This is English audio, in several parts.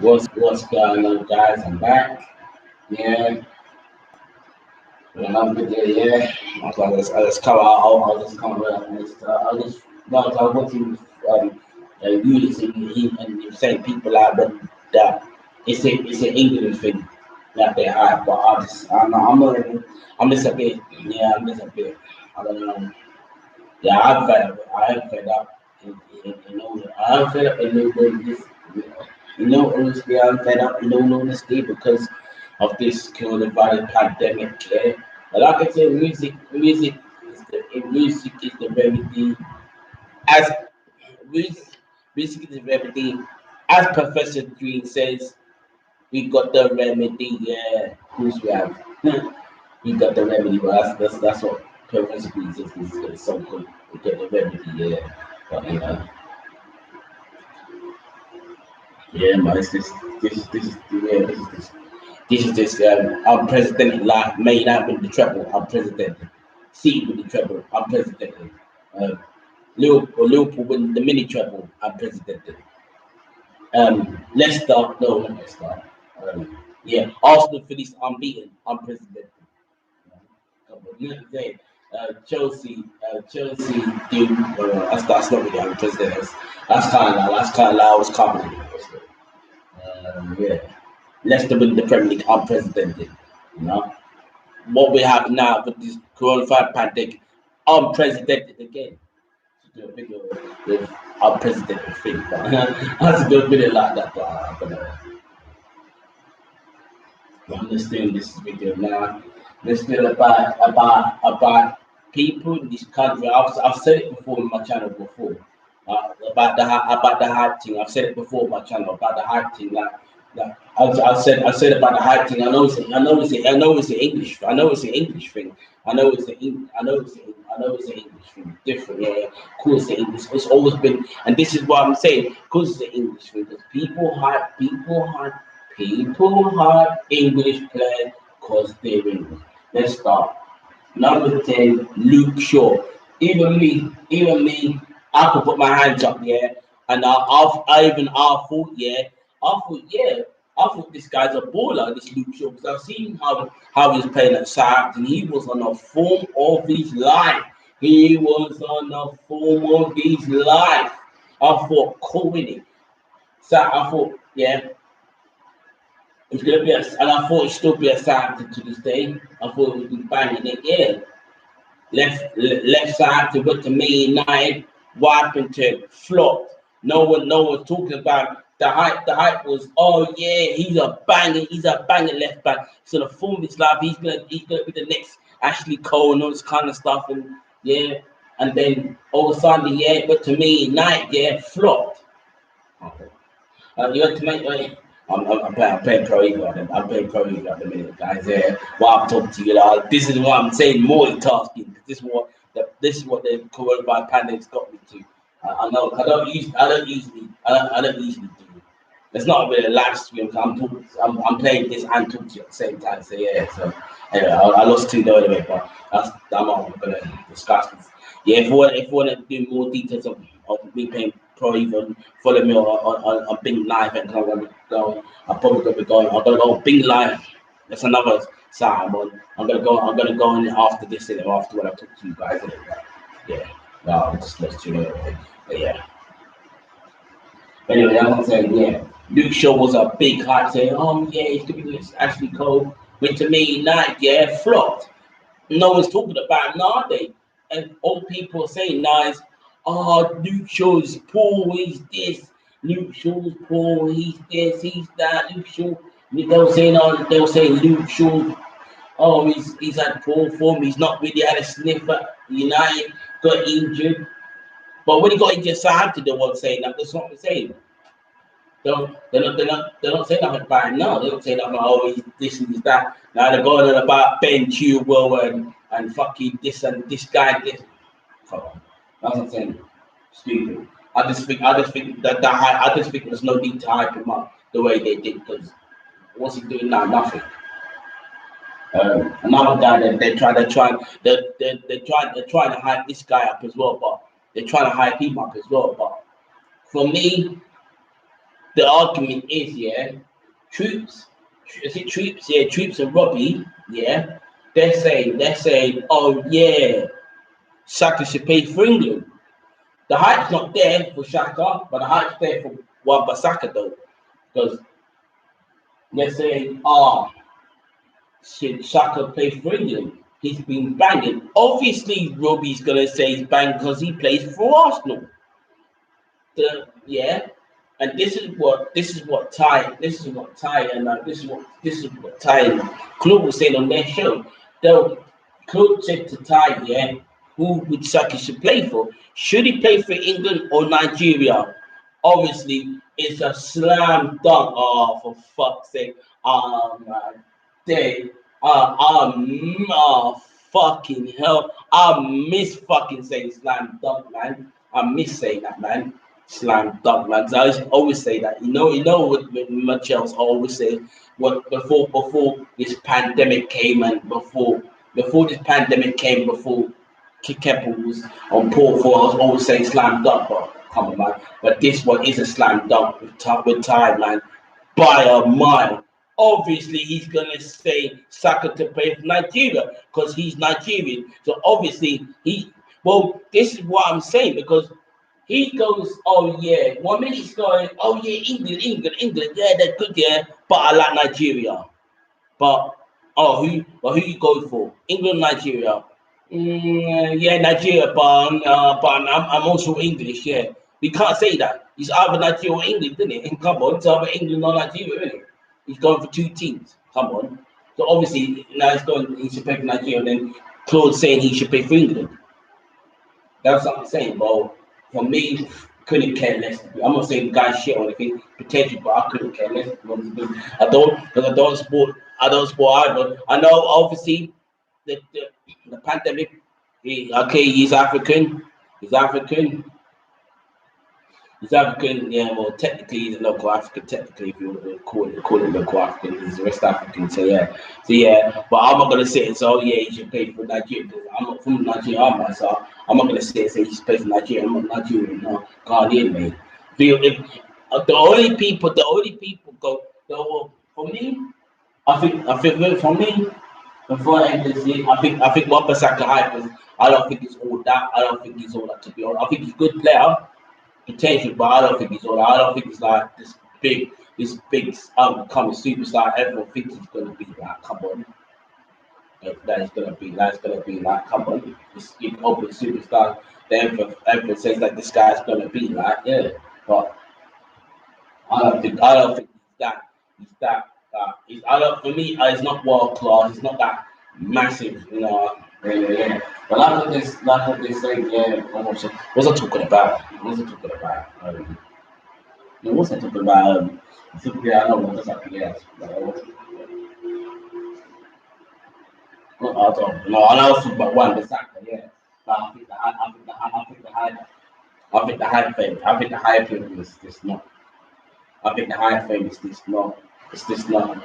What's going on, guys? I'm back. Yeah, another video. Yeah, I just come out. I'll just come out. I'll just no. I want to you to and you say people out but that it's an England thing that they have. But I'm not even, I'm just a bit. Yeah, I'm just a bit. I don't know. Yeah, I'm fed up. I am fed up. In all, I'm fed up in this. Honestly, I'm fed up in all honesty because of this coronavirus pandemic. Yeah, but like I said, music is the remedy. As music, music is the remedy. As Professor Green says, we got the remedy. Yeah, who's we have? We got the remedy, but that's what Professor Green says is so good. We got the remedy. Yeah, but yeah, man, this unprecedented life. May not win the treble, unprecedented. City win the treble, unprecedented. Uh, Liverpool win the mini treble, unprecedented. Leicester, no, not Leicester. Yeah, Arsenal finished unbeaten, unprecedented. Come on, you know what I'm saying? Chelsea do. That's not really unprecedented. That's kind of like I was coming. Yeah. Leicester win the Premier League unprecedented. You know what we have now with this coronavirus pandemic, unprecedented again. To do a video with unprecedented thing, but I have to do a video like that. But I'm just doing this video now. Let's do about people in this country. I've said it before in my channel before. About the hype thing. I've said it before on my channel about the hype thing. I said about the hype thing. I know it's an English. I know it's an English thing. I know it's an English thing. Different, yeah. Of course, it's English. It's always been, and this is what I'm saying. Because it's an English thing. Because people hype English players because they're English. Let's start. Number 10, Luke Shaw. Even me, I could put my hands up, yeah. And I thought, yeah, I thought this guy's a baller, this Luke Shaw, because I've seen how he's playing at Southampton. He was on the form of his life. He was on the form of his life. I thought, cool, innit? So I thought, yeah, it's gonna be and I thought it'd still be a Southampton to this day. I thought it would be banging it, yeah. Left side to went to Man United. What happened to him? Flopped. No one talking about the hype. The hype was, oh yeah, he's a banging left back. So the form of his life, he's gonna be the next Ashley Cole and all this kind of stuff. And yeah, and then all of a sudden, yeah, went to Man United, yeah, flopped. Okay. You want to make money? I'm playing Pro Evo. I'm playing Pro Evo at the minute, guys. Yeah, while I'm talking to you, this is what I'm saying, multitasking. This is what the coronavirus pandemic's got me to. I know. I don't usually do. It's not really a live stream. I'm playing this and talking to you at the same time. So yeah. So anyway, I lost 2-0 anyway, but I'm not gonna discuss this. Yeah, if you want to do more details of me playing Pro Evo, follow me on Bing Live, and I'm gonna go. I'm probably gonna be going. I'm gonna go on Bing Live. That's another side I'm on. I'm gonna go in after this and after what I talk to you guys. Yeah. No, I'll just let you know. But yeah. Anyway, I'm saying, yeah. Luke Shaw was a big hype saying, oh yeah, he's gonna be this Ashley Cole. Went to Me United, yeah, flopped. No one's talking about him, are they? And all people are saying now is, oh, Luke Shaw's poor, he's this. Luke Shaw's poor, he's this, he's that. Luke Shaw. They were saying Luke Shaw. Oh, he's had poor form. He's not really had a sniff at United. Got injured. But when he got into Southampton, they weren't saying that. That's what I'm saying. They don't say nothing about him now. They don't say nothing about, oh, he's this and he's that. Now they're going on about Ben Chilwell and fucking this and this guy. This. Come on. That's what I'm saying. Stupid. I just think I just think there's no need to hype him up the way they did, because what's he doing now? Nothing. Another guy that they're trying to hype this guy up as well, but they're trying to hype him up as well. But for me, The argument is, yeah, troops, is it troops? Yeah, troops and Robbie, yeah, they're saying, oh yeah, Saka should pay for England. The hype's not there for Shaka, but the hype's there for Wan-Bissaka though, because they're saying, oh, should Shaka play for England? He's been banging. Obviously, Robbie's gonna say he's banging because he plays for Arsenal. Yeah, and this is what Ty and Claude was saying on their show. Though Claude said to Ty, yeah, who would Saki should play for? Should he play for England or Nigeria? Obviously, it's a slam dunk. Oh, for fuck's sake! Oh my day. Fucking hell! I miss fucking saying slam dunk, man. I miss saying that, man. Slam dunk, man. I always say that. What Michelle's always say. What before this pandemic came and before this pandemic came, before Keppel was on Port for, I was always saying slam dunk, but come on, man. But this one is a slam dunk with time, man, by a mile. Obviously, he's gonna say Saka to play for Nigeria because he's Nigerian. So obviously, this is what I'm saying because he goes, oh yeah. 1 minute he's going, oh yeah, England, yeah, they're good, yeah, but I like Nigeria. But who you go for? England, Nigeria. Yeah, Nigeria, but I'm also English. Yeah, we can't say that. He's either Nigeria or England, isn't it? And come on, it's either England or Nigeria, isn't it? He's going for two teams. Come on. So obviously now he's going. He should play for Nigeria. And then Claude's saying he should play for England. That's what I'm saying. Well, for me, couldn't care less. I'm not saying the guy's shit or anything, potential, but I couldn't care less. I don't support either. I know, obviously, the pandemic. He's African. He's African. He's African, yeah. Well, technically, he's a local African. Technically, if you want to call it local African, he's West African. So yeah. But I'm not gonna sit and say, oh yeah, he should play for Nigeria because I'm not from Nigeria myself. I'm not gonna sit and say he should play for Nigeria. I'm not Nigerian, no, Ghanaian, mate. The only people go, for me, I think for me, before I end this year, I think Wan-Bissaka hype is. I don't think it's all that. I don't think he's all that, to be honest. I think he's a good player potential, but I don't think he's all. I don't think he's like this big coming superstar. Everyone thinks he's gonna be like, come on, that's gonna be like, come on, this big open superstar. Then everyone says that this guy's gonna be like, yeah, but I don't think he's that. I don't. For me, it's not world class. It's not that massive, you know. Yeah. But like what they say, yeah. What was I talking about? What was I talking about? What was I talking about? Yeah, I know what was happening. Yes. I don't know. I know talking about one, the Saka, yeah. But I think the high fame is this not. I think the high fame is this not. It's this not.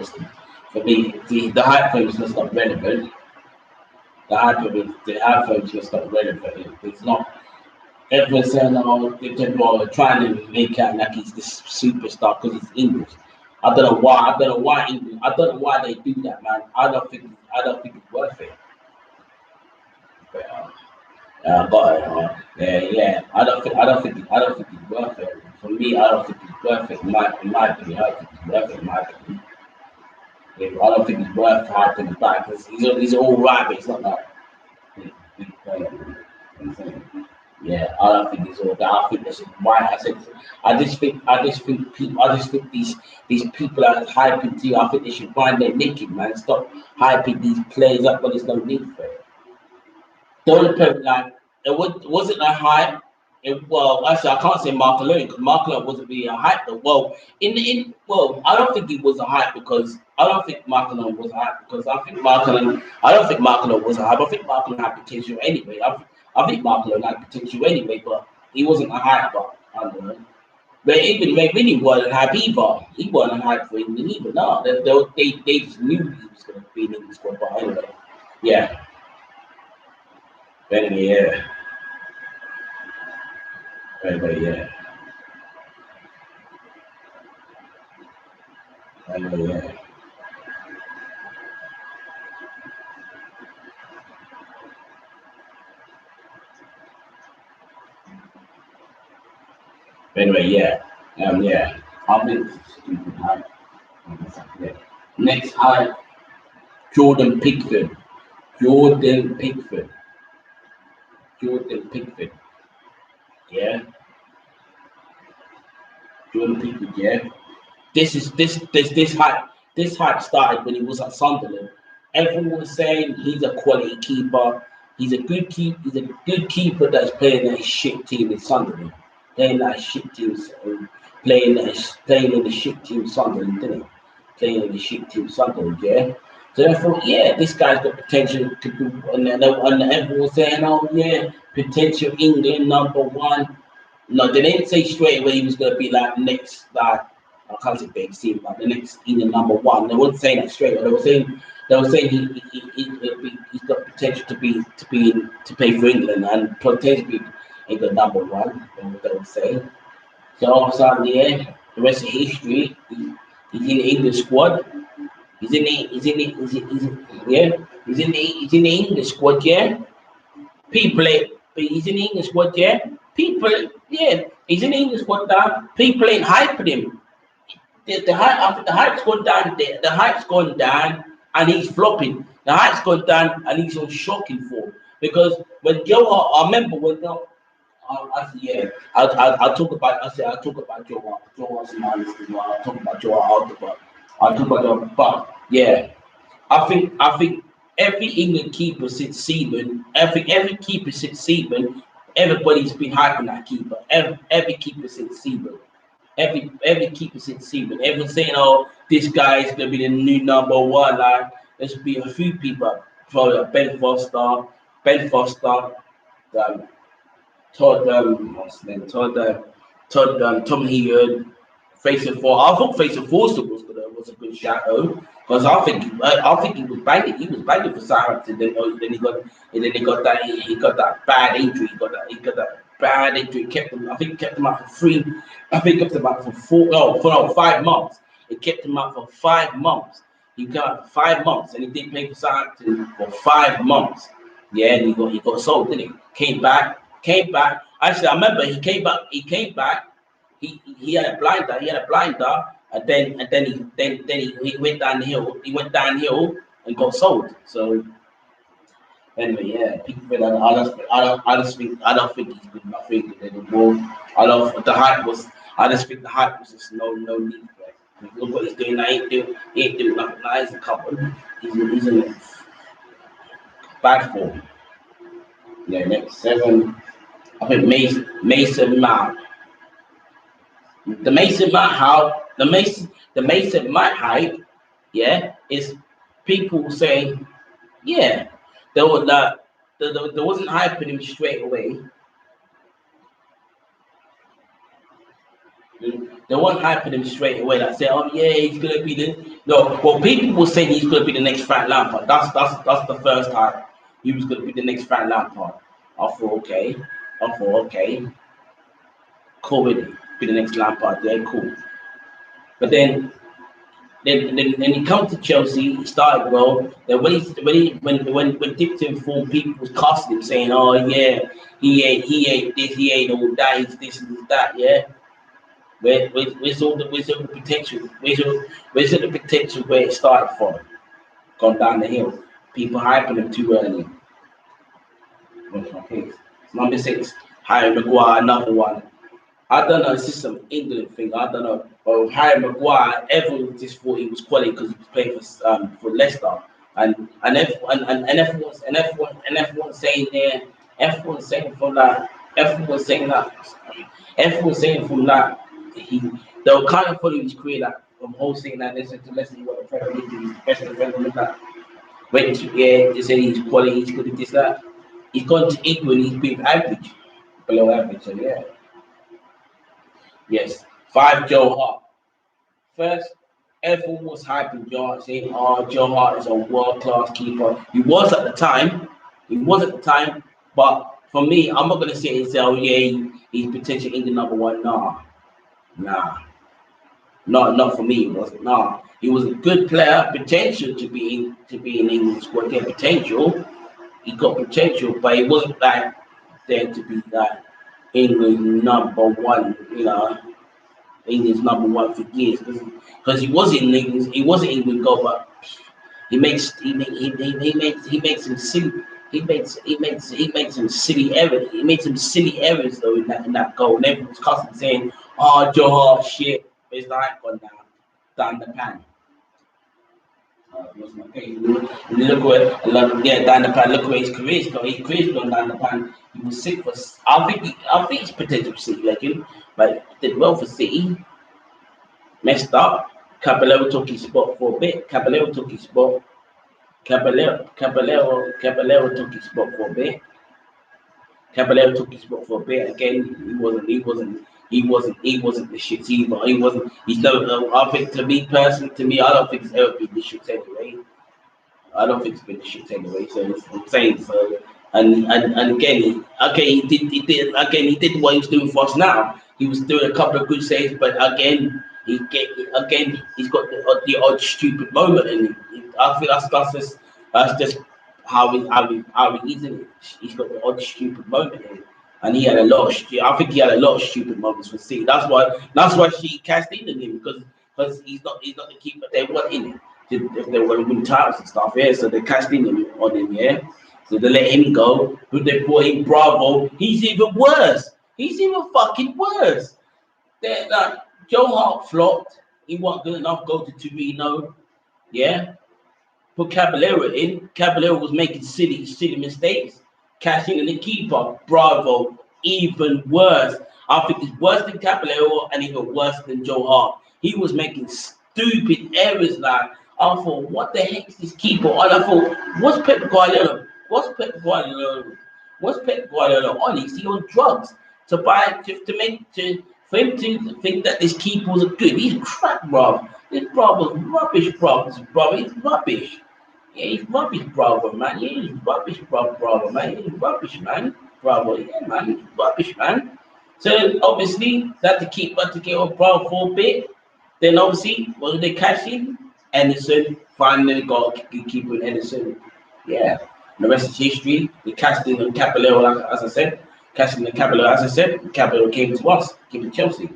For me, the high fame is just not relevant. The high fame is just not relevant. It's not. Everyone's saying, oh, they're trying to make out like he's this superstar because he's English. I don't know why. I don't know why England. I don't know why they do that, man. I don't think it's worth it. But, yeah. I don't think it's worth it. For me, I don't think it's worth it. In my opinion, I don't think it's worth it. In my opinion, yeah, I don't think it's worth hyping the back because he's all right, but it's not like big player. You know what I'm saying? Yeah, I don't think it's all that. I think this is why I said. I just think these people are hyping to you. I think they should find their naked, man. Stop hyping these players up when there's no need for it. Don't put like it wasn't a hype. Well, actually, I can't say Mark alone because Mark alone wasn't really a hype. Though. I don't think it was a hype because I don't think Mark alone was a hype because I don't think Mark alone was a hype. I think Mark alone had potential anyway. I think Mark alone had potential anyway, but he wasn't a hype. But I don't know. But even McVinney wasn't a hype either. He wasn't a hype for England either. No, they just knew he was going to be in the squad. But anyway, yeah. But anyway, yeah. Anyway, yeah. Yeah. Anyway, yeah. Yeah. I think stupid hype. Yeah. Next hype, Jordan Pickford. Jordan Pickford. Jordan Pickford. Yeah. Jordan Pickford. Yeah. This hype. This hype started when he was at Sunderland. Everyone was saying he's a quality keeper. He's a good keep. He's a good keeper that's playing in a shit team in Sunderland. Playing that shit team. Playing in the shit team Sunderland, didn't he? Playing in the shit team Sunderland. Yeah. So I thought, yeah, this guy's got potential to be, and everyone was saying, oh yeah, potential England number 1. No, they didn't say straight away he was gonna be like next, like I can't say big team, but the next England number 1. They weren't saying that straight away. They were saying he's got potential to play for England and potentially England number 1. They were saying. So all of a sudden, yeah, the rest of history. He's in the English squad. Yeah. He's in the English squad. Yeah. People, he's in the English squad. Yeah. People, yeah, he's in the English squad. Down. People ain't hyping him. The hype, after the hype's gone down. The hype's gone down, and he's flopping. The hype's gone down, and he's on shocking form because when Joe, I remember when yeah, I'll talk about. I'll talk about Joe. Joe was my list as well. I'll talk about Joe. I'll talk about Joe. But yeah, I think every England keeper since Seaman, every keeper since Seaman, everybody's been hyping that keeper. Every keeper since Seaman. Every keeper since Seaman. Everyone's saying, "Oh, this guy is gonna be the new number 1." Like there's been a few people, probably Ben Foster, um, Todd, what's his name? Todd, Tom Heaton, Fraser Ford. I thought Fraser Forster was a good shout out because I think he was banging. He was banging for Southampton. Then he got that bad injury. He got that bad injury. Kept him. I think kept him out for 3. I think kept him out for 4. No, for no, 5 months. It kept him out for 5 months. He got out for 5 months, and he didn't play for Southampton for 5 months. Yeah, and he got sold, didn't he? Came back. Actually, I remember he came back. He had a blinder. And then he went downhill. He went downhill and got sold. So anyway, yeah, Pickford. I don't think he's good enough for England anymore. I don't. The hype was. I just think the hype was just no need for it. Look what he's doing. He ain't doing nothing. Now he's a couple. He's in bad form. Yeah, next 7. I think Mason Mount. The Mason Mount hype, yeah, is people saying, yeah, there was that there wasn't hyping him straight away. They weren't hyping him straight away. Like say, oh yeah, he's gonna be the no. Well, people were saying he's gonna be the next Frank Lampard. That's the first hype. He was gonna be the next Frank Lampard. I thought okay, cool with it. Be the next Lampard. Yeah, cool. But then he come to Chelsea. He started well. Then when dipped in form, people was casting him, saying, "Oh yeah, he ain't this, he ain't all that. He's this and that." Yeah, where's all the potential? Where's all the potential where it started from? Gone down the hill. People hyping him too early. What's my case? Number 6, Harry Maguire, another one. I don't know. It's just some England thing. I don't know. But with Harry Maguire, everyone just thought he was quality because he was playing for Leicester, and everyone's saying there, everyone's saying from that, everyone's saying from that he they were kind of thought he was created like from whole saying that listen to what the Premier League is best in the Premier League that went to yeah they say he's quality, he's good at this that. He's gone to England, he's been average, below average. So yeah. Yes, 5 Joe Hart. First, everyone was hyping Joe Hart, saying, "Oh, Joe Hart is a world-class keeper." He was at the time. He was at the time. But for me, I'm not gonna say and say, "Oh yeah, he's potential England number 1." Nah, nah. Not for me. It wasn't. No, he was a good player, potential to be in England squad. He had potential. He got potential, but he wasn't like there to be like England number one. You know, England's number one for years because he was in England. He was in England goal, but he makes some silly. He makes some silly errors. He made some silly errors though in that goal. And everyone's constantly saying, "Oh, Joe Hart, shit." But it's like gone down the pan. Lost my page. Look yeah, down the pan. Look where his career's gone. His career's gone down the pan. He was sick for. I think he's potential City legend, but did well for City. Messed up. Caballero took his spot for a bit. Caballero took his spot. Caballero took his spot for a bit. Caballero took his spot for a bit. Again, he wasn't the shit either. He's no. I think to me, I don't think it's ever been the shit anyway. I don't think it's been the shit anyway. So I'm saying so. And again, he did what he was doing for us now. He was doing a couple of good saves, but again, he's got the odd stupid moment, and I think that's just how he is in it. He's got the odd stupid moment in it. And he had a lot of I think he had a lot of stupid moments for City. That's why she cast in on him because he's not the keeper they want in it. If they want to win titles and stuff, yeah. So they cast in on him, yeah. So they let him go. But they brought in Bravo. He's even worse. He's even fucking worse. They're like Joe Hart flopped. He wasn't good enough. Go to Torino, yeah. Put Caballero in. Caballero was making silly mistakes. Cashing in the keeper, Bravo, even worse. I think he's worse than Caballero and even worse than Joe Hart. He was making stupid errors. Like I thought, what the heck is this keeper? And I thought, what's Pep Guardiola? What's Pep Guardiola on? Is he on drugs? For him to think that this keeper was good, he's crap, bro. This brother's rubbish, bro. He's rubbish. Yeah, he's rubbish, brother, man. Yeah, he's rubbish, brother, man. He's rubbish, man. Brother, yeah, man. He's rubbish, man. So obviously, that to keep to get off Bravo for a bit. Then obviously, what did they cash in? Anderson finally got keeper Anderson. Yeah. And the rest is history. We cashed in on Caballero, as I said. Cashed in the Caballero, as I said. Caballero came to us, came to Chelsea.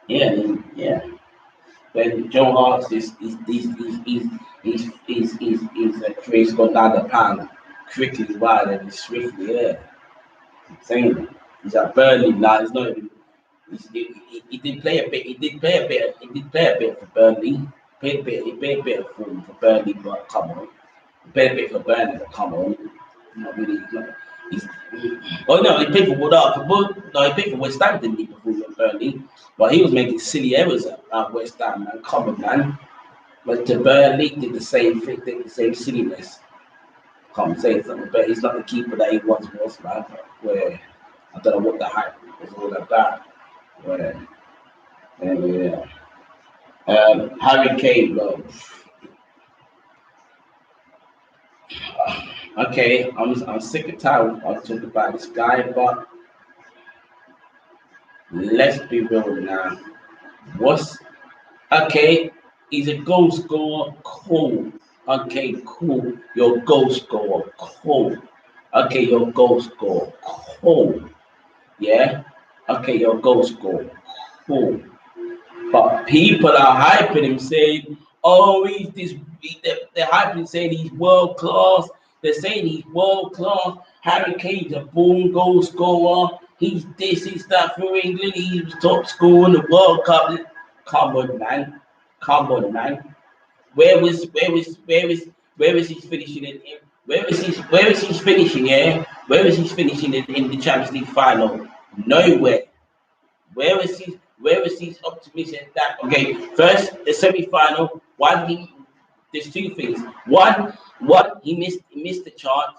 Yeah. When Joe Hart is a trace gone down the pan quickly, wide and swiftly. Yeah, I'm saying he's at Burnley now. It's not even. He did play a bit. He did play a bit for Burnley. He played a bit for Burnley, but come on. He played a bit for Burnley, but come on. Not really. He played for he played for West Ham, didn't he, before he went Burnley? But he was making silly errors at West Ham, man. Come on, man. But to Burnley did the same thing, did the same silliness. Can't say something, but he's not the keeper that he once was, man. Where I don't know what the hype was all about. Harry Kane, bro. Okay, I'm sick and tired of talking about this guy, but let's be real now. He's a goal scorer, cool. Okay, cool. Your goal scorer, cool. Okay, your goal scorer, cool. Yeah? Okay, your goal scorer, cool. But people are hyping him saying, oh, they're hyping saying he's world class. They're saying he's world class. Harry Kane's a born goal scorer. He's that for England. He was top scorer in the World Cup. Come on, man. Where is he finishing in? Where is he finishing? Yeah. Where is he finishing in the Champions League final? Nowhere. Where is he optimistic that? Okay, first the semi-final. There's two things. One, he missed the chance,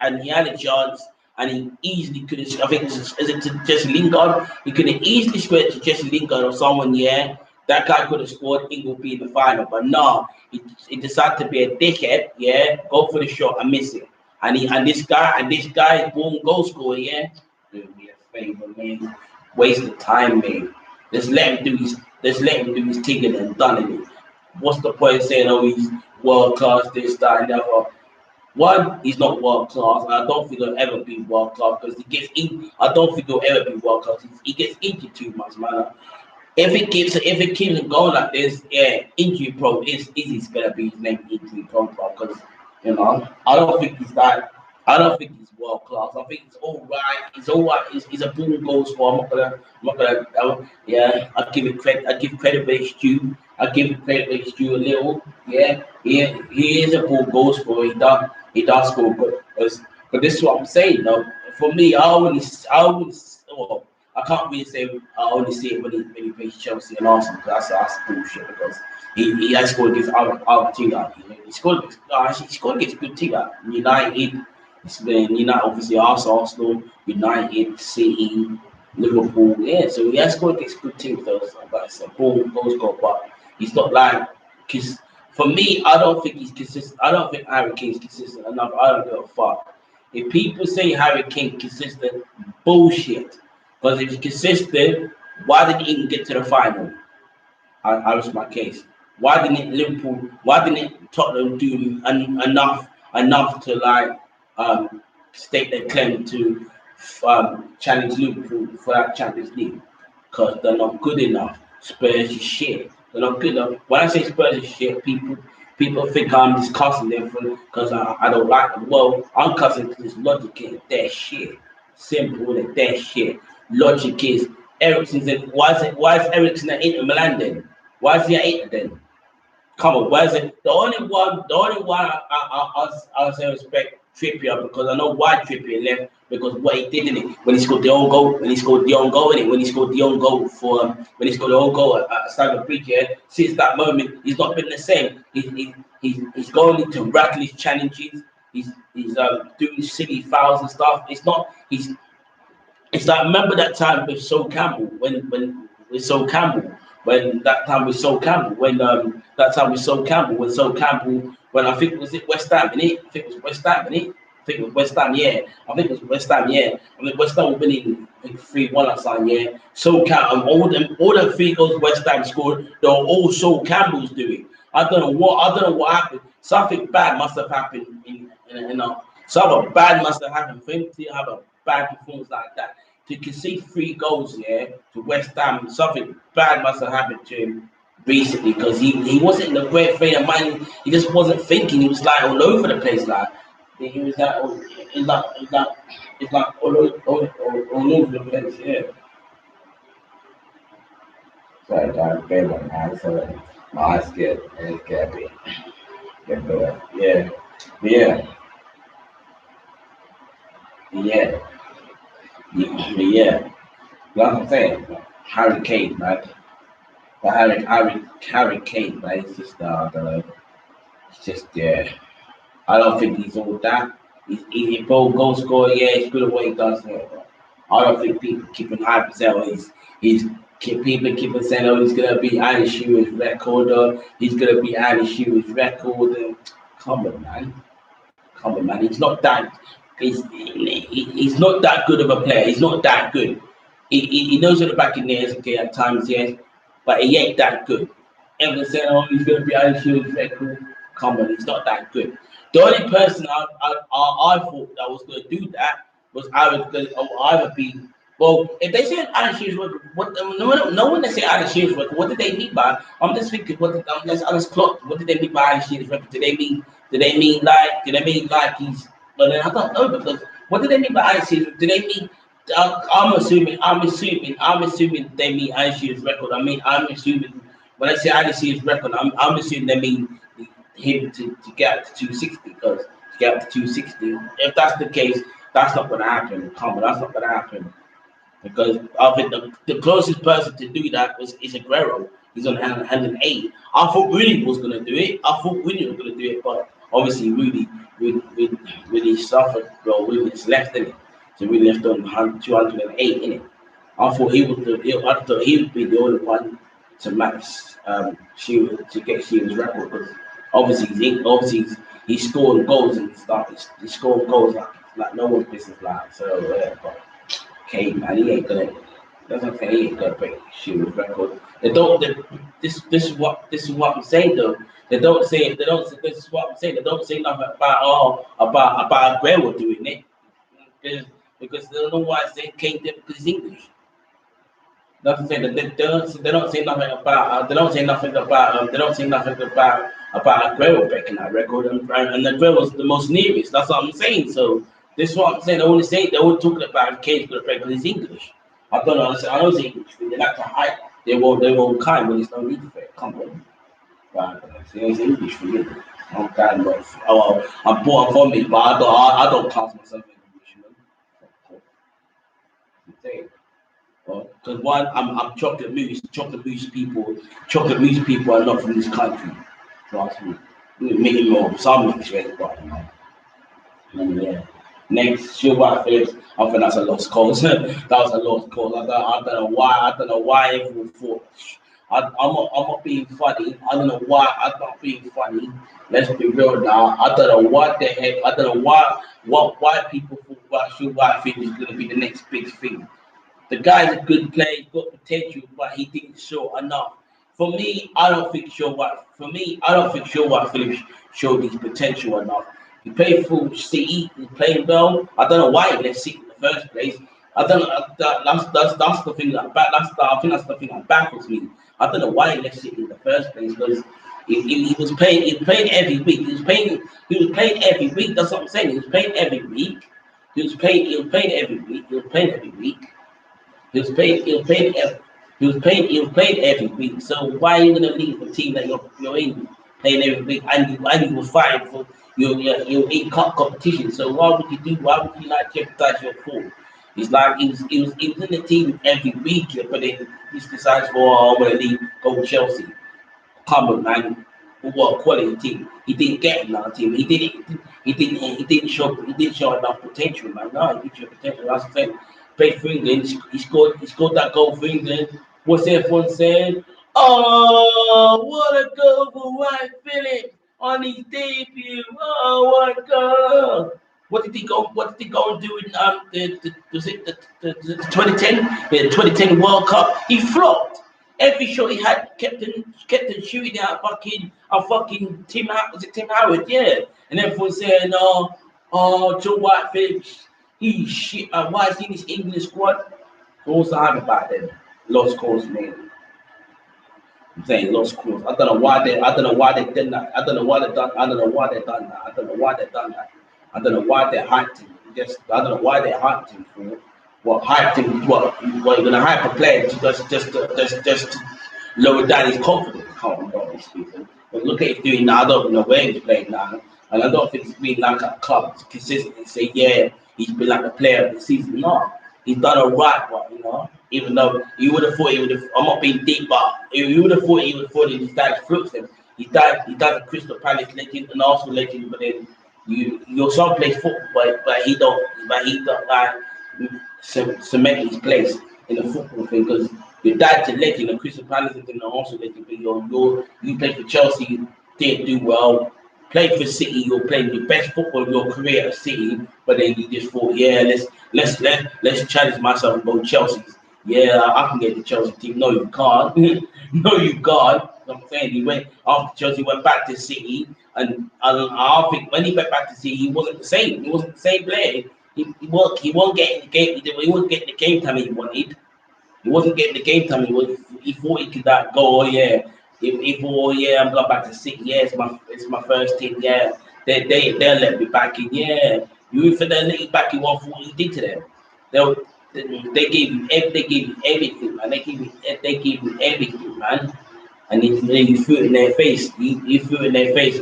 and he had a chance, and he easily could have. I think is it to Jesse Lingard? He could have easily squared to Jesse Lingard or someone. Yeah, that guy could have scored. It would be in the final, but no, he decided to be a dickhead. Yeah, go for the shot and miss it. And this guy is born goal scorer. Yeah, do me a favor, man. Waste of time, man. Just let him Just let him do his thing and then done it. What's the point of saying, oh, he's world class, this, that, and the other? One, he's not world class, and I don't think he'll ever be world class because he gets in. I don't think he'll ever be world class. He gets injured too much, man. If it keeps going like this, yeah, injury pro is gonna be his name, injury pro, because I don't think he's that. I don't think he's world class. I think he's all right. He's all right. He's a boom goal scorer. I'm not gonna. Yeah, I give it credit. I give credit where it's due. I give him credit where it's due a little. Yeah, he is a ball goal scorer. He does score good. But this is what I'm saying. Though, for me, well, I can't really say I only see it when he plays Chelsea and Arsenal because that's bullshit because he has scored against other teams. He scored actually he scored against good teams like United. It's been United, obviously Arsenal, United, City, Liverpool. Yeah, so he has scored against good teams though. But it's a goal scorer, but he's not like because for me, I don't think he's consistent. I don't think Harry Kane's consistent enough. I don't give a fuck. If people say Harry Kane consistent, bullshit. Because if he's consistent, why didn't he even get to the final? I rest my case. Why didn't Liverpool? Why didn't Tottenham do enough to state their claim to challenge Liverpool for that Champions League? Because they're not good enough. Spurs is shit. They're not good enough. When I say Spurs is shit, people think I'm just cussing them because I don't like them. Well, I'm cussing because it's logic is their shit. Simple and their shit. Logic is Eriksen's in, why is Eriksen at Inter Milan then? Why is he at Inter then? Come on, why is it the only one I say respect Trippier because I know why Trippier left because what he did in it when he scored the own goal in it when he scored the own goal at Stamford Bridge, yeah, since that moment he's not been the same. He's going into reckless challenges. He's doing silly fouls and stuff. It's like remember that time with Sol Campbell when Sol Campbell when that time with Sol Campbell when Sol Campbell when I think was it West Ham in it I think it was West Ham in it I think it was West Ham yeah I think it was West Ham yeah I mean West Ham were winning 3-1 or something yeah Sol Campbell all the 3 goals West Ham scored they were all Sol Campbell's doing. I don't know what happened. Something bad must have happened something bad must have happened for him to have a bad performance like that. To concede 3 goals, yeah, to West Ham, something bad must have happened to him recently because he wasn't in the great frame of mind. He just wasn't thinking. He was like all over the place, like he was like all over the place, yeah. Sorry, guys, bear with me. So my eyes get a bit better. Yeah, yeah, yeah. Yeah, like I'm saying, Harry Kane, right? But Harry Kane, right? It's just, it's just, yeah. I don't think he's all that. He's a goal scorer, yeah, he's good at what he does, yeah. But I don't think people keeping hype saying, oh, people keep saying, oh, he's gonna be Alan Shearer's record, or he's gonna be Alan Shearer's record. And come on, man. Come on, man. He's not that good of a player. He's not that good. He knows at the back in there, okay, at times, yes, but he ain't that good. Everyone saying, oh, he's going to be Alan Shearer's record. Come on, he's not that good. The only person I thought that was going to do that was either be, well, if they say Alan Shearer's record, no one they say Alan Shearer's record, what did they mean by? I'm just thinking, let's clock. What did they mean by Alan Shearer's record? Did they mean like he's? But then I don't know because what do they mean by IC's? Do they mean? I'm assuming they mean IC's record. I'm assuming when I say IC's record, I'm assuming they mean him to get up to 260 because to get up to 260. If that's the case, that's not going to happen. Come on, that's not going to happen because I think the closest person to do that is Aguero. He's on 108. I thought Rooney was going to do it. But obviously Rooney suffered. Well, Rooney's left in it, so Rooney left on 208 in it. I thought he would be the only one to match to get Shearer's record because obviously he's scoring goals and stuff. He's scoring goals like no one's business like. So yeah, but Kane, man, he ain't gonna. Doesn't say he's gonna break Shields record. They don't. This is what I'm saying though. They don't say. They don't. This is what I'm saying. They don't say nothing about about Aguero doing it because they don't know why they can't do because he's English. Doesn't say that they don't say nothing about they don't say nothing about they don't say nothing about Aguero breaking that record and Aguero's the most nearest. That's what I'm saying. So this is what I'm saying. They only talking about Kane's gonna break because he's English. I don't know. I know it's English. They like to hide. They won't kind when it's no need for it. Come on, right? It's English for me. I'm kind of I'm born from it, but I don't class myself English. You know? Because one, I'm chocolate mousse. Chocolate mousse people are not from this country. Trust me. Maybe more. Some mixed race, but you know. And yeah. Next, Sugar Phillips. I think that's a lost cause. That was a lost cause. I don't know why. I don't know why everyone thought. I'm not being funny. I don't know why. I'm not being funny. Let's be real now. I don't know what the heck. I don't know why people thought Sugar Phillips is gonna be the next big thing. The guy's a good player, he's got potential, but he didn't show enough. For me, I don't think Sure White Phillips showed his potential enough. He played for City, he's playing well. I don't know why he left City in the first place. I don't know. That's the thing I think that's the thing that baffles me. I don't know why he left City in the first place because he was playing. He was playing every week. He was playing every week. That's what I'm saying. He was playing every week. He was playing every week. He was playing every week. He was playing every week. So why are you gonna leave a team that you're in playing every week and you was fighting for your in cup competition? So why would you like jeopardize your form? It's like he was in the team every week, yeah, but then he decides for I wanna leave, go to Chelsea. Come on, man. What a quality team. He didn't get another team. He didn't show enough potential, man. No, he didn't show potential. That's the thing. Played for England. He scored that goal for England. What's everyone saying? Oh, what a goal for White Phillips on his debut. Oh, what a goal. What did he go and do in was it the 2010 the 2010 World Cup? He flopped. Every shot he had kept on shooting at fucking Tim Howard. Was it Tim Howard? Yeah. And everyone saying, Joe White Phillips, he's shit. Why is he in this England squad? What's the hype about them? Lost cause, man. I'm saying lost cause. I don't know why they did that. I don't know why they done. I don't know why they done that. I don't know why they done that. I don't know why they hyped him. I don't know why they hyped him for. What hyped him? What you're gonna hype a player to just lower down his confidence? Can't remember these people. But look at him doing now. I don't know where he's playing now, and I don't think he's been like a club to consistently say, yeah, he's been like a player of the season. No, he's done alright, but even though you would have thought he would have, I'm not being deep, but you would have thought he would have thought his dad flips him. He died a Crystal Palace legend, an Arsenal legend, but then your son plays football, but he don't like cement his place in the football thing because your dad's a legend, a Crystal Palace legend, and also legend, but you played for Chelsea, didn't do well. Played for City, you're playing your best football of your career at City, but then you just thought, yeah, let's challenge myself and go Chelsea. Yeah, I can get the Chelsea team. No, you can't. No, you can't. I'm saying he went after Chelsea, went back to City, and I think when he went back to City, he wasn't the same. He wasn't the same player. He won't get in the game. He wasn't getting the game time he wanted. He wasn't getting the game time. He thought he could go. Oh yeah, he thought, oh yeah, I'm going back to City. Yeah, it's my first team. Yeah, they'll let me back in. Yeah, you if they let you back in, what he did to them? They'll, they gave you everything, man. They gave you everything, man. And then you threw it in their face. You threw it in their face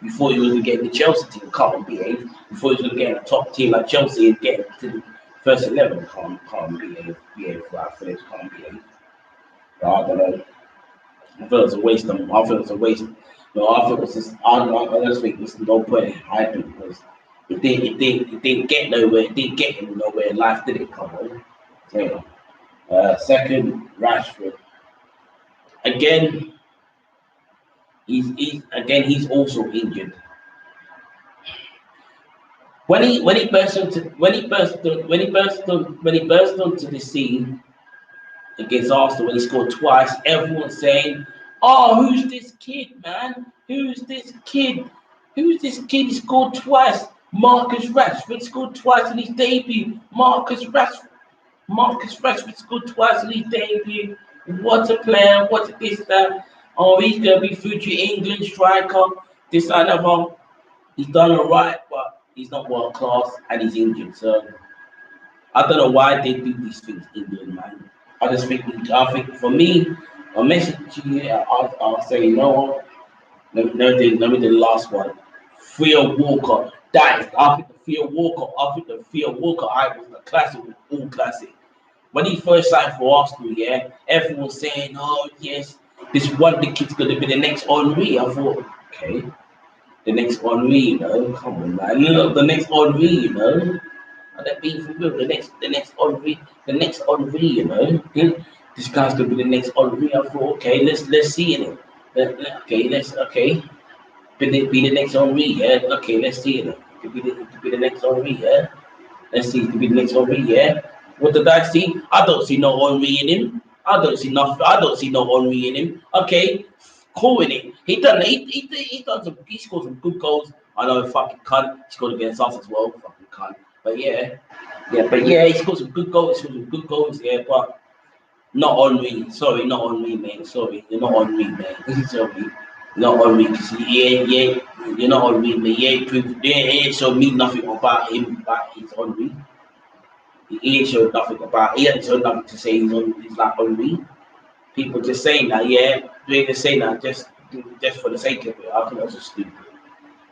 before you was gonna get the Chelsea team. Can't behave. Before you was gonna get a top team like Chelsea and get to the first 11. Can't behave. Right, Phillips can't behave. I don't know. I feel it's a waste. I feel it's a waste. No, I feel it's just. I just think there's no point in hyping because it didn't get nowhere. It didn't get him nowhere in life, did it? Come on. So, second, Rashford. Again, he's also injured. When he burst onto the scene, against Arsenal when he scored twice. Everyone's saying, "Oh, who's this kid, man? Who's this kid? Who's this kid? He scored twice." Marcus Rashford scored twice in his debut. Marcus Rashford scored twice in his debut. What a player! What a this that? Oh, he's gonna be future England striker. This and that. He's done alright, but he's not world class and he's injured. So I don't know why they do these things, England, man. I think for me, a message to you, I'll say, you know what? Let me do the last one. Theo Walker. I think the Theo Walker I was a classic, all classic. When he first signed for Arsenal, yeah, everyone was saying, oh yes, this one the kid's gonna be the next Henry. I thought, okay, the next Henry, you know, come on, man, look, the next Henry, you know. That being for real, the next Henry, you know. This guy's gonna be the next Henry. I thought, okay, let's see it. Okay, be the next Henry, yeah. Okay, let's see it. Could be the next Henry, yeah. Let's see, could be the next Henry, yeah. What did I see? I don't see no Henry in him. I don't see no Henry in him. Okay, cool in it. He done some. He scored some good goals. I know, fucking cunt. He scored against us as well, fucking cunt. But yeah, he scored some good goals. Yeah, but not on me. Sorry, not on me, man. Sorry, you're not on me, man. Sorry, not on me. Cause you're not on me, man. He ain't showed me nothing about him, but he's on me. He ain't showed nothing about. He ain't showed nothing to say he's like on me. People just saying that, yeah. They just saying that just for the sake of it. I think that's just stupid.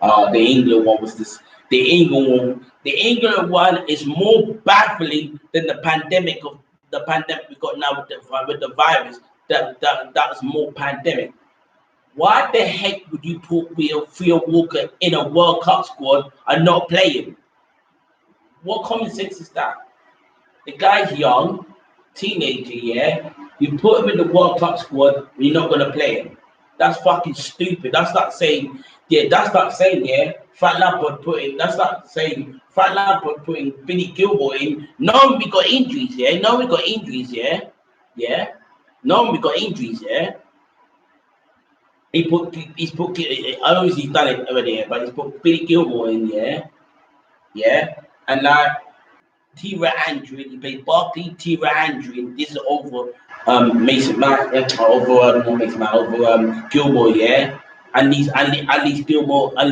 The England one was this. The England one is more baffling than the pandemic we got now with the virus. That's more pandemic. Why the heck would you put Theo Walker in a World Cup squad and not play him? What common sense is that? The guy's young, teenager, yeah. You put him in the World Cup squad, you're not gonna play him. That's fucking stupid. That's like saying, yeah, Fat Lampard putting Billy Gilmore in. No, we got injuries, yeah. Yeah. No, we got injuries, yeah. I know he's done it already, but he's put Billy Gilmore in, yeah. And now Tira Andrew, he played Barkley, Tira Andrew. This is over Mason Mount, over Gilmore, yeah. And at least Gilmore on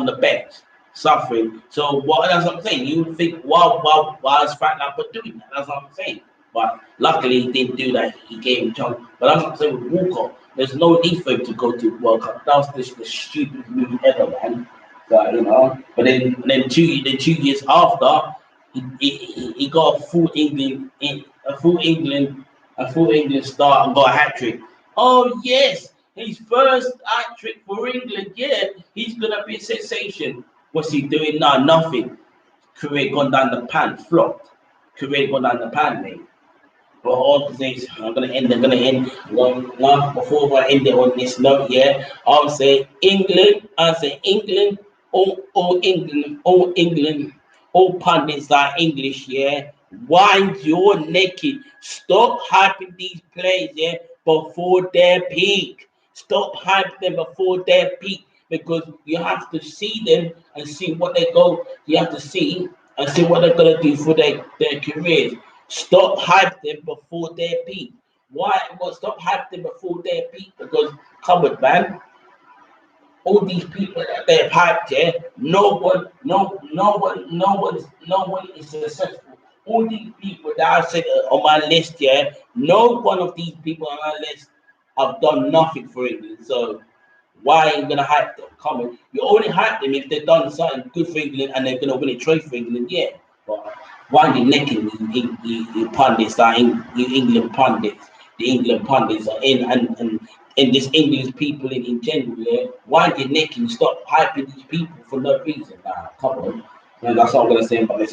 the bench, suffering. So that's what I'm saying. You would think, why is Frank Lampard doing that? That's what I'm saying. But luckily he didn't do that. He gave him chance. But that's what I'm saying with Walker. There's no need for him to go to World Cup. That was the stupidest move ever, man. So, you know. But then 2 years after. He got a full England start and got a hat trick. Oh yes, his first hat trick for England. Yeah, he's gonna be a sensation. What's he doing now? Nothing. Career gone down the pan, flopped. Career gone down the pan, mate. But all things, I'm gonna end. Now, before I end it on this note, yeah, I'll say England. All England. All pundits are English, yeah. Wind your naked. Stop hyping these players, yeah, before their peak. Stop hyping them before their peak because you have to see them and see what they go. You have to see and see what they're gonna do for their careers. Stop hyping them before their peak. Why? Well, stop hyping them before their peak because come on, man. All these people that they've hyped, yeah, no one is successful. All these people that I said on my list, yeah, no one of these people on my list have done nothing for England. So why are you gonna hype them? Come on, you only hype them if they've done something good for England and they're gonna win a trophy for England, yeah. But why are you necking you pundits, you England pundits? The England pundits are in and this English people in general, yeah, why are you necking? Stop hyping these people for no reason. Nah, come on. And that's all I'm gonna say about this.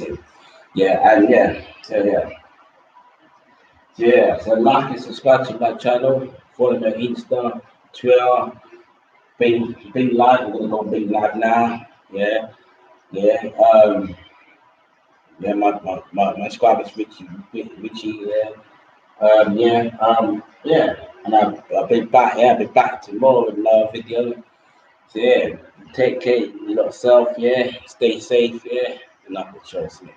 So like and subscribe to my channel, follow me on Insta, Twitter, Bing Live. We're gonna go Bing Live now. Yeah. My subscriber is Richie, yeah. Yeah. And I'll be back. Yeah, I'll be back tomorrow with another video. So yeah, take care of yourself. Yeah, stay safe. Yeah, and I'll show you.